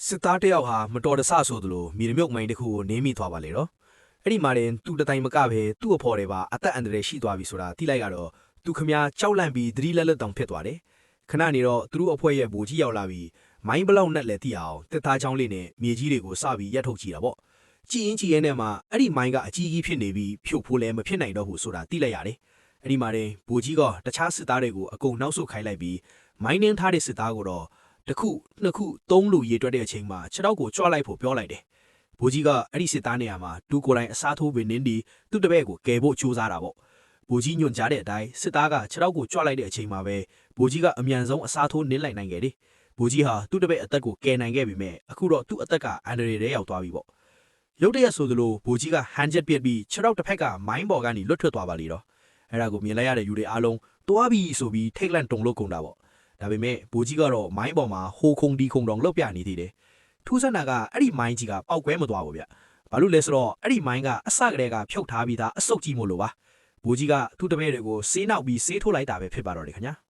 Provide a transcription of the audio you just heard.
စစ်သားတယောက်ဟာမတော်တဆဆိုသလိုမြေမြုပ်မိုင်းတစ်ခုကိုနင်းမိသွားပါလေတော့အဲ့ဒီမှာတင်သူ့တတိုင်မကပဲသူ့အဖော်တွေပါအသက်အန္တရာယ်ရှိသွားပြီဆိုတာသိလိုက်ရတော့သူခမည်းကြောက်လန့်ပြီးသတိလက်လက်တောင်ဖြစ်သွားတယ်ခဏနေတော့သူတို့အဖွဲ့ရဲ့ဗိုလ်ကြီးရောက်လာပြီးမိုင်းဘလောက်နဲ့လဲသိအောင်တစ်သားချောင်းလေးနဲ့မြေကြီးတွေကိုစပြီးရက်ထုတ်ကြည့်တာပေါ့ကြည်ရင်ကြည်ရင်နဲ့မှအဲ့ဒီမိုင်းကအကြီးကြီးဖြစ်နေပြီးဖြုတ်ဖို့လည်းမဖြစ်နိုင်တော့ဘူးဆိုတာသိလိုက်ရတယ်အဲ့ဒီမှာတင်ဗိုလ်ကြီးကတခြားစစ်သားတွေကိုအကုန်နှောက်ဆုတ်ခိုင်းလိုက်ပြီးမိုင်းနှင်းထားတဲ့စစ်သားကိုတော့တစ်ခုနှစ်ခုသုံးလူရေတွက်တဲ့အချိန်မှာခြေထောက်ကိုကြွလိုက်ဖို့ပြောလိုက်တယ်။ဗိုလ်ကြီးကအဲ့ဒီစစ်သားနေရာမှာတူကိုယ်တိုင်အစားထိုးပြီးနင်းဒီသူ့တပည့်ကိုကယ်ဖို့ကြိုးစားတာပေါ့။ဗိုလ်ကြီးညွန့်ကြားတဲ့အတိုင်းစစ်သားကခြေထောက်ကိုကြွလိုက်တဲ့အချိန်မှာပဲဗိုလ်ကြီးကအမြန်ဆုံးအစားထိုးနင်းလိုက်နိုင်ခဲ့တယ်။ဗိုလ်ကြီးဟာသူ့တပည့်အသက်ကိုကယ်နိုင်ခဲ့ပြီမဲ့အခုတော့သူ့အသက်ကအန္တရာယ်ထဲရောက်သွားပြီပေါ့။ရုတ်တရက်ဆိုသလိုဗိုလ်ကြီးကဟန်ချက်ပြစ်ပြီးခြေထောက်တစ်ဖက်ကမိုင်းပေါ်ကနေလွတ်ထွက်သွားပါလေတော့။အဲ့ဒါကိုမြင်လိုက်ရတဲ့ယူတွေအားလုံးတွားပြီးဆိုပြီးထိတ်လန့်တုန်လှုပ်ကုန်တာပေါ့။ဒါပေမဲ့ဗိုလ်ကြီးကတော့မိုင်းပေါ်မှာဟိုခုံဒီခုံတောင်လှုပ်ပြနေသေးတယ်။ထူးဆန်းတာကအဲ့ဒီမိုင်းကြီးကပောက်ကွဲမသွားဘူးဗျ။ဘာလို့လဲဆိုတော့အဲ့ဒီမိုင်းကအစကတည်းကဖြုတ်ထားပြီးသားအစုပ်ကြီးမို့လို့ပါ။ဗိုလ်ကြီးကသူ့တပည့်တွေကိုဆေးနောက်ပြီးဆေးထိုးလိုက်တာပဲဖြစ်ပါတော့တယ်ခင်ဗျာ။